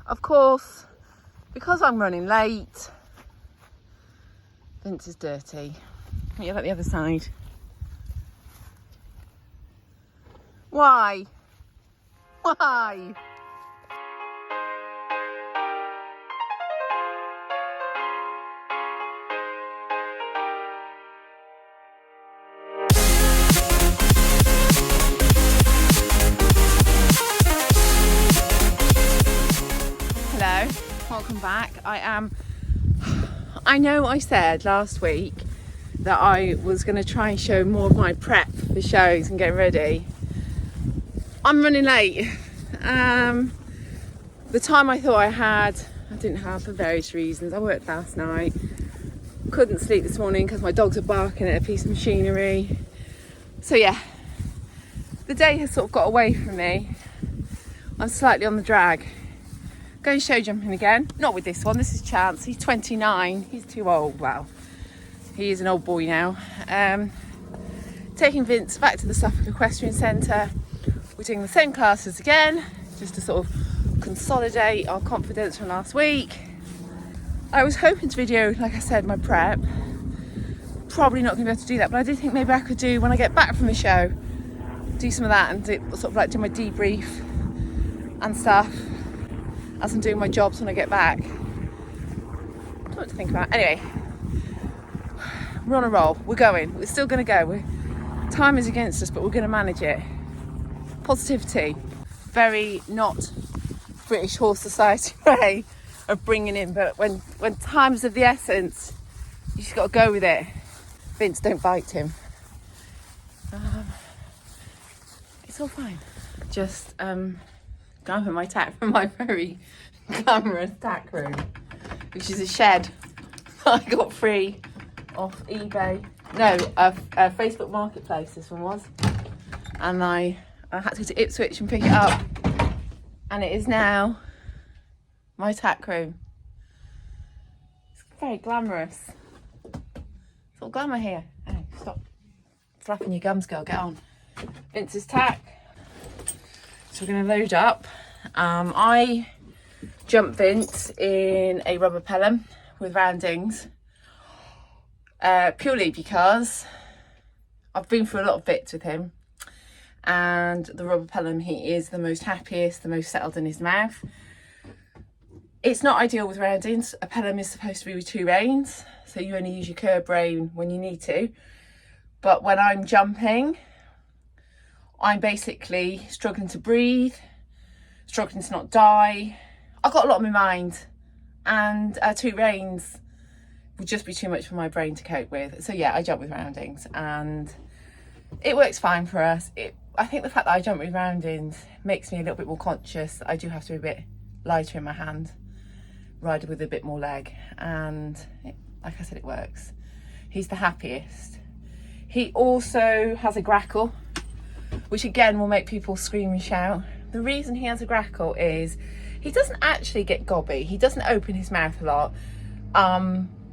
Of course, because I'm running late, Vince is dirty. Let me have at the other side. Why? Why? Hello, welcome back. I know I said last week that I was going to try and show more of my prep for shows and getting ready. I'm running late. The time I thought I didn't have for various reasons. I worked last night, couldn't sleep this morning because my dogs are barking at a piece of machinery. So yeah, the day has sort of got away from me. I'm slightly on the drag. Going show jumping again, not with this one. This is Chance. He's 29. He's too old. Well, he is an old boy now. Taking Vince back to the Suffolk Equestrian Centre. We're doing the same classes again, just to sort of consolidate our confidence from last week. I was hoping to video, like I said, my prep. Probably not going to be able to do that, but I did think maybe I could do, when I get back from the show, do some of that and sort of like do my debrief and stuff as I'm doing my jobs when I get back. I don't know what to think about. Anyway, we're on a roll. We're going. We're still going to go. Time is against us, but we're going to manage it. Positivity. Very not British Horse Society way of bringing in, but when time's of the essence, you just got to go with it. Vince, don't bite him. It's all fine. Just grabbing my tack from my very glamorous tack room, which is a shed I got free off eBay. No, Facebook Marketplace this one was. And I had to go to Ipswich and pick it up. And it is now my tack room. It's very glamorous. It's all glamour here. Oh, stop flapping your gums, girl, get on. Vince's tack. So we're going to load up. I jumped Vince in a rubber pelham with roundings, purely because I've been through a lot of bits with him, and the rubber pelham, he is the most happiest, the most settled in his mouth. It's not ideal with roundings. A pelham is supposed to be with 2 reins, so you only use your curb rein when you need to. But when I'm jumping, I'm basically struggling to breathe, struggling to not die. I've got a lot on my mind, and 2 reins would just be too much for my brain to cope with. So yeah, I jump with roundings and it works fine for us. I think the fact that I jump with roundings makes me a little bit more conscious. I do have to be a bit lighter in my hand, ride with a bit more leg, and like I said, it works. He's the happiest. He also has a grackle, which again will make people scream and shout. The reason he has a grackle is he doesn't actually get gobby. He doesn't open his mouth a lot.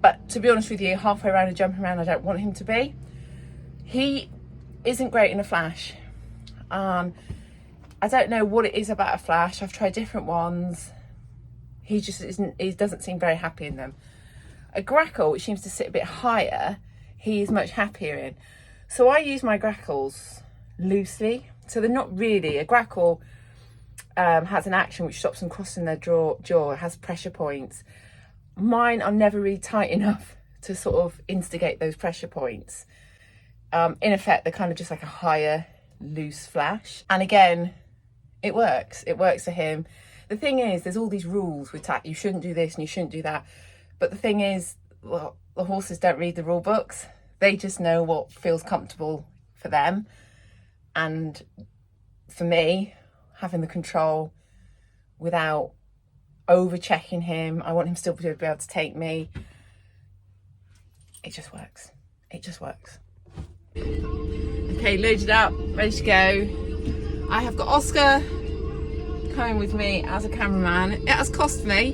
But to be honest with you, halfway around and jumping around, I don't want him to be. He isn't great in a flash. I don't know what it is about a flash. I've tried different ones. He just isn't, he doesn't seem very happy in them. A grackle, which seems to sit a bit higher, he is much happier in. So I use my grackles loosely. So they're not really, a grackle has an action which stops them crossing their jaw, it has pressure points. Mine are never really tight enough to sort of instigate those pressure points. In effect, they're kind of just like a higher, loose flash. And again, it works for him. The thing is, there's all these rules with tack. You shouldn't do this and you shouldn't do that. But the thing is, well, the horses don't read the rule books. They just know what feels comfortable for them. And for me, having the control without over checking him, I want him still to be able to take me. It just works. It just works. Okay, loaded up, ready to go. I have got Oscar coming with me as a cameraman. It has cost me,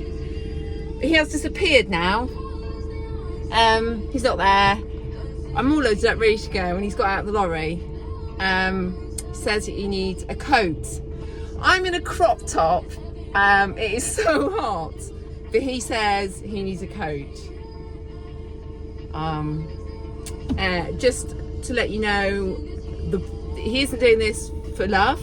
but he has disappeared now. He's not there. I'm all loaded up, ready to go, and he's got out of the lorry. Says he needs a coat. I'm in a crop top It is so hot, but he says he needs a coat. Just to let you know, he isn't doing this for love.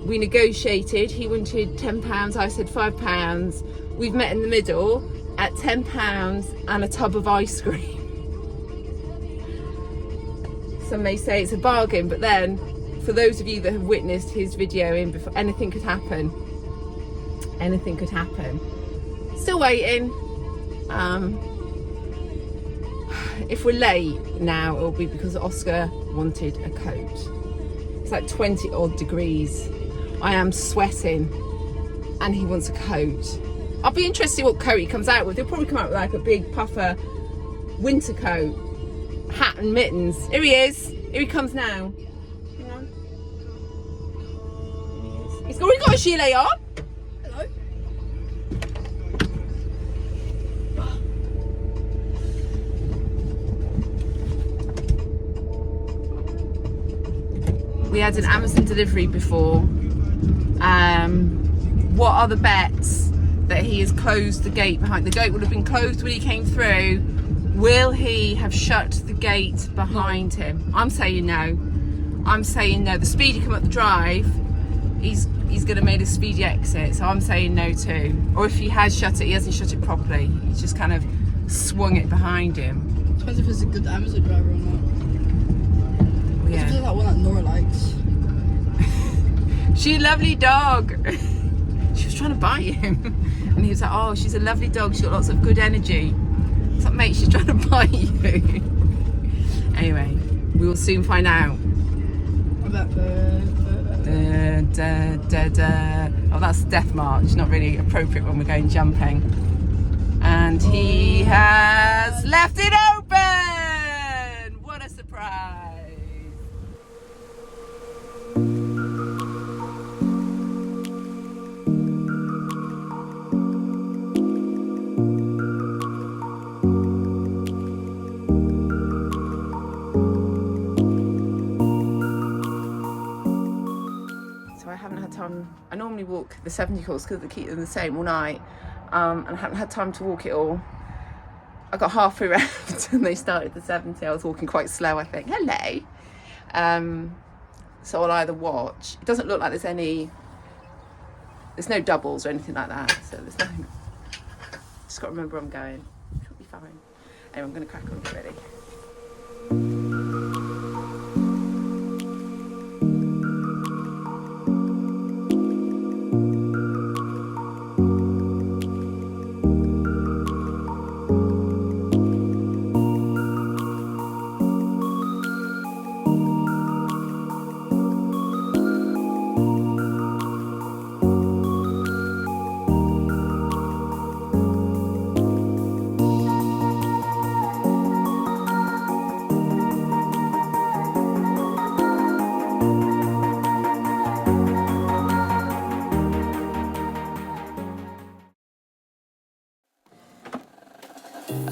We negotiated. He wanted £10, I said £5. We've met in the middle at £10 and a tub of ice cream. Some may say it's a bargain, but then for those of you that have witnessed his video in before, anything could happen. Anything could happen. Still waiting. If we're late now, it'll be because Oscar wanted a coat. It's like 20 odd degrees. I am sweating and he wants a coat. I'll be interested what coat he comes out with. He'll probably come out with like a big puffer winter coat, hat and mittens. Here he is. Here he comes now. Hang on. He's already got a gilet on. Hello. We had an Amazon delivery before. What are the bets that he has closed the gate behind? The gate would have been closed when he came through. Will he have shut the gate behind him? I'm saying no. I'm saying no. The speed he come up the drive, he's going to make a speedy exit. So I'm saying no too. Or if he has shut it, he hasn't shut it properly. He's just kind of swung it behind him. Depends if it's a good Amazon driver or not. Yeah. It's that one that Nora likes. She's a lovely dog. She was trying to bite him. And he was like, oh, she's a lovely dog. She's got lots of good energy. It's like, mate, she's trying to bite you. Anyway, we will soon find out. Oh, that's Death March. Not really appropriate when we're going jumping. And he has left it open. What a surprise. I normally walk the 70 course because they keep them the same all night, and I haven't had time to walk it all. I got halfway around and they started the 70. I was walking quite slow, I think. Hello. So I'll either watch. It doesn't look like there's no doubles or anything like that, so there's nothing. Just got to remember where I'm going. It'll be fine. Anyway, I'm going to crack on and get ready.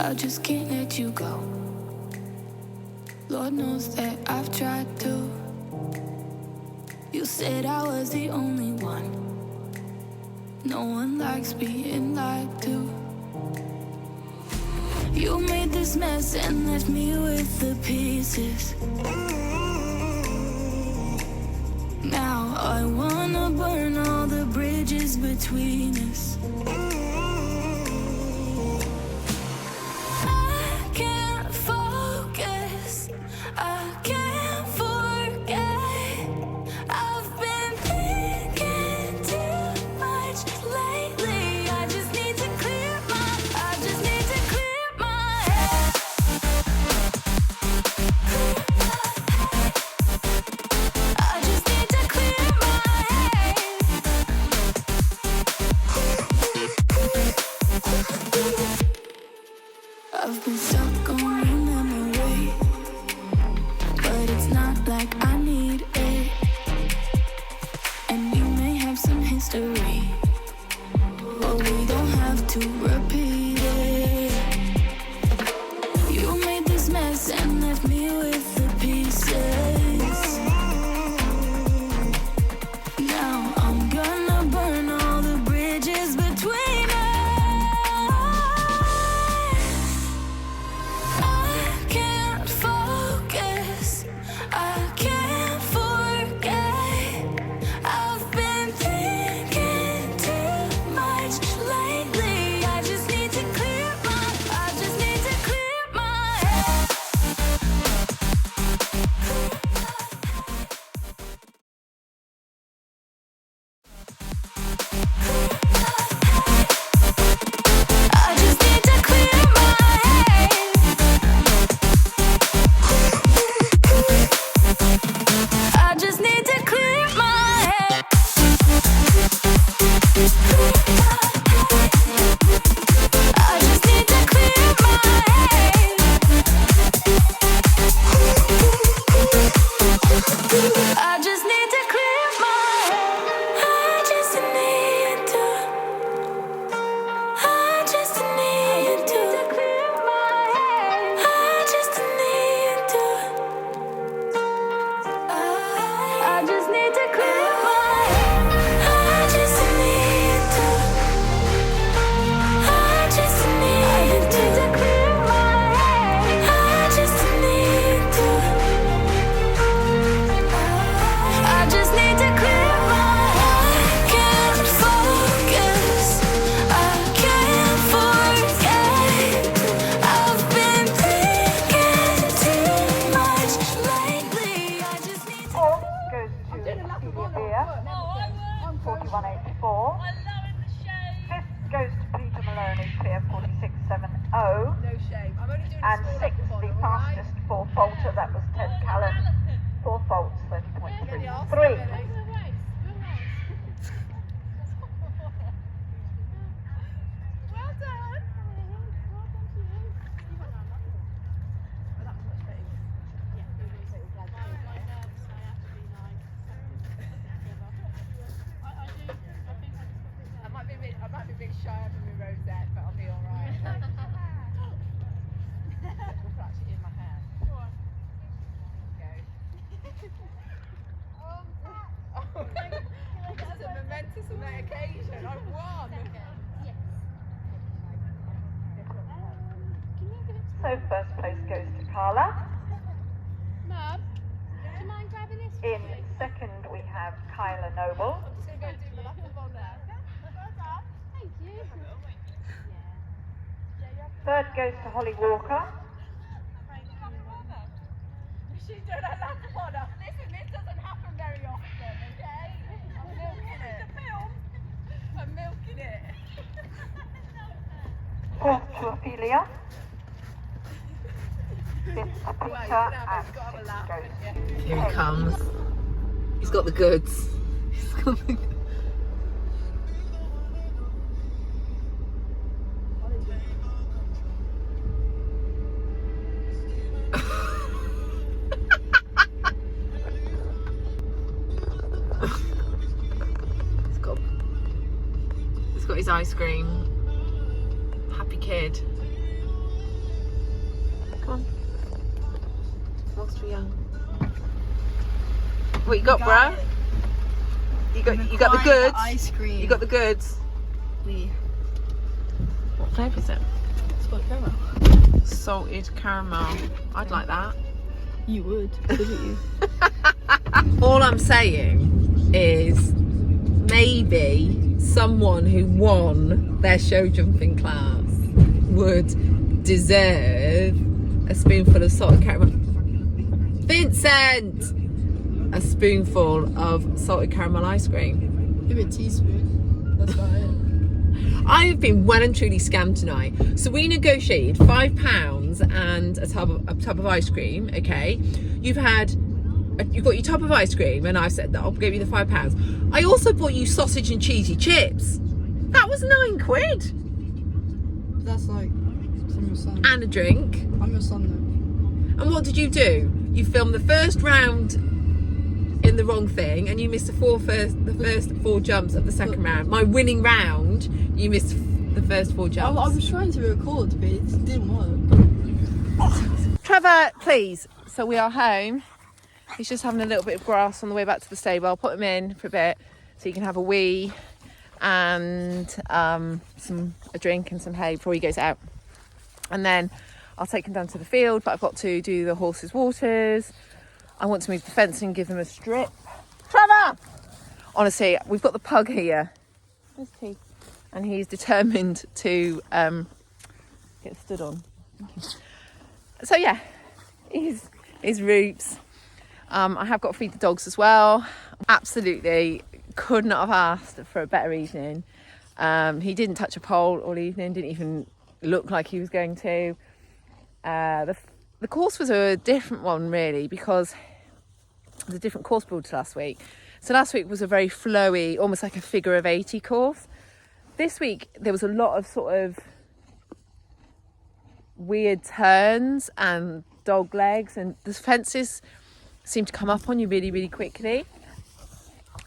I just can't let you go. Lord knows that I've tried to. You said I was the only one. No one likes being lied to. You made this mess and left me with the pieces. Now I wanna burn all the bridges between us. I've been stuck on your memory, but it's not like I need it. And you may have some history, but we don't have to repeat it. You made this mess and left me with the pieces. Now I'm gonna burn all I have them in rosette, but I'll be alright. Look, actually in my hair. Go on. This is a momentous occasion. I've won. So first place goes to Carla. Mum, do you mind grabbing this? In second we have Kyla Noble. I'm just going to go do the lap of honour. Thank you. Third goes to Holly Walker. She's doing her lap of honour. Listen, this doesn't happen very often, okay? I'm milking it. I'm milking it. Fourth to Ophelia. Fifth to Peter. And sixth goes to Here he comes. He's got the goods. He's got the goods. He's got his ice cream. Happy kid. Come on. Whilst we're young. What you got, bruh? You got the goods. Ice cream. You got the goods. We. What flavour is it? Spot caramel. Salted caramel. I'd like that. You would, wouldn't you? All I'm saying is maybe someone who won their show jumping class would deserve a spoonful of salted caramel. Vincent! A spoonful of salted caramel ice cream. Maybe a teaspoon. That's about it. I've been well and truly scammed tonight. So we negotiated £5 and a tub of ice cream. Okay, you've got your tub of ice cream, and I said that I'll give you the £5. I also bought you sausage and cheesy chips. That was £9. That's like from your son. And a drink. I'm your son though. And what did you do? You filmed the first round in the wrong thing, and you missed the first four jumps of the second round. My winning round, you missed the first four jumps. I was trying to record, but it didn't work. Trevor, please. So we are home. He's just having a little bit of grass on the way back to the stable. I'll put him in for a bit so he can have a wee and a drink and some hay before he goes out. And then I'll take him down to the field, but I've got to do the horses' waters. I want to move the fence and give them a strip. Trevor! Honestly, we've got the pug here. Where's T? And he's determined to get stood on. So yeah, he's roots. I have got to feed the dogs as well. Absolutely could not have asked for a better evening. He didn't touch a pole all evening, didn't even look like he was going to. The course was a different one really, because it was a different course build to last week. So last week was a very flowy, almost like a figure of 80 course. This week there was a lot of sort of weird turns and dog legs, and the fences seem to come up on you really, really quickly.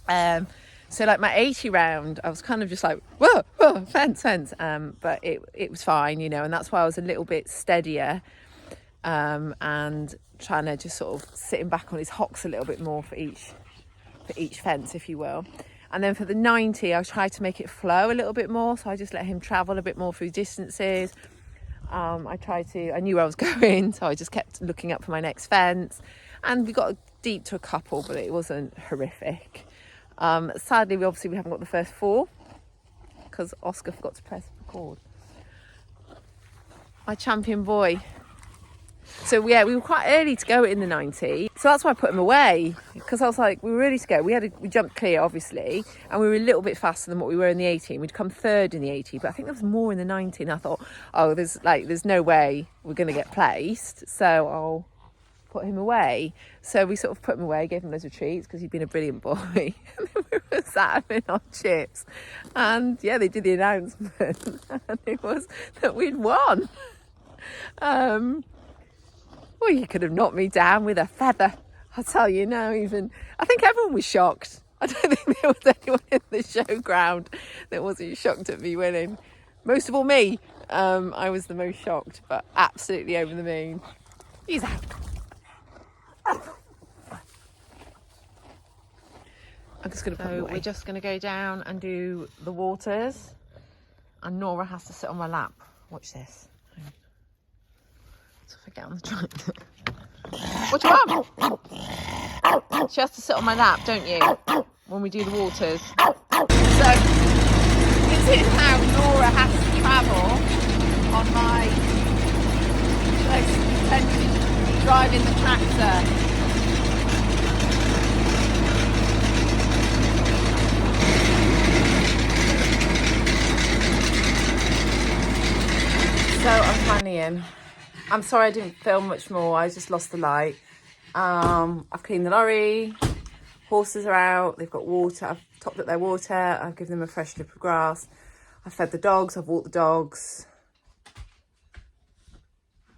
So like my 80 round, I was kind of just like, whoa, whoa, fence. But it was fine, you know, and that's why I was a little bit steadier and trying to just sort of sitting back on his hocks a little bit more for each fence, if you will. And then for the 90, I tried to make it flow a little bit more, so I just let him travel a bit more through distances. I knew where I was going, so I just kept looking up for my next fence, and we got deep to a couple, but it wasn't horrific. Sadly, we haven't got the first four because Oscar forgot to press record. My champion boy. So yeah, we were quite early to go in the 90, so that's why I put him away, because I was like, we were early to go. We jumped clear, obviously, and we were a little bit faster than what we were in the 80. We'd come third in the 80, but I think there was more in the 90. And I thought, oh, there's no way we're going to get placed, so I'll put him away. So we sort of put him away, gave him loads of treats because he'd been a brilliant boy. And then we were sat having our chips, and yeah, they did the announcement, and it was that we'd won. Well, you could have knocked me down with a feather. I'll tell you now, I think everyone was shocked. I don't think there was anyone in the showground that wasn't shocked at me winning. Most of all me. I was the most shocked, but absolutely over the moon. He's out. I'm just going to put we're just going to go down and do the waters. And Nora has to sit on my lap. Watch this. So if I get on the tractor. What do you want? She has to sit on my lap, don't you? When we do the waters. So this is how Nora has to travel on my driving the tractor. So I'm planning. I'm sorry I didn't film much more. I just lost the light. I've cleaned the lorry. Horses are out. They've got water. I've topped up their water. I've given them a fresh strip of grass. I've fed the dogs. I've walked the dogs.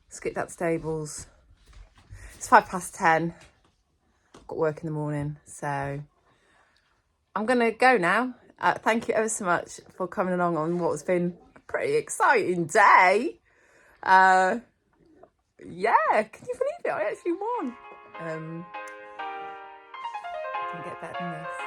Skipped out the stables. It's 10:05. I've got work in the morning. So I'm going to go now. Thank you ever so much for coming along on what's been a pretty exciting day. Yeah, can you believe it? I actually won. Can get better than this.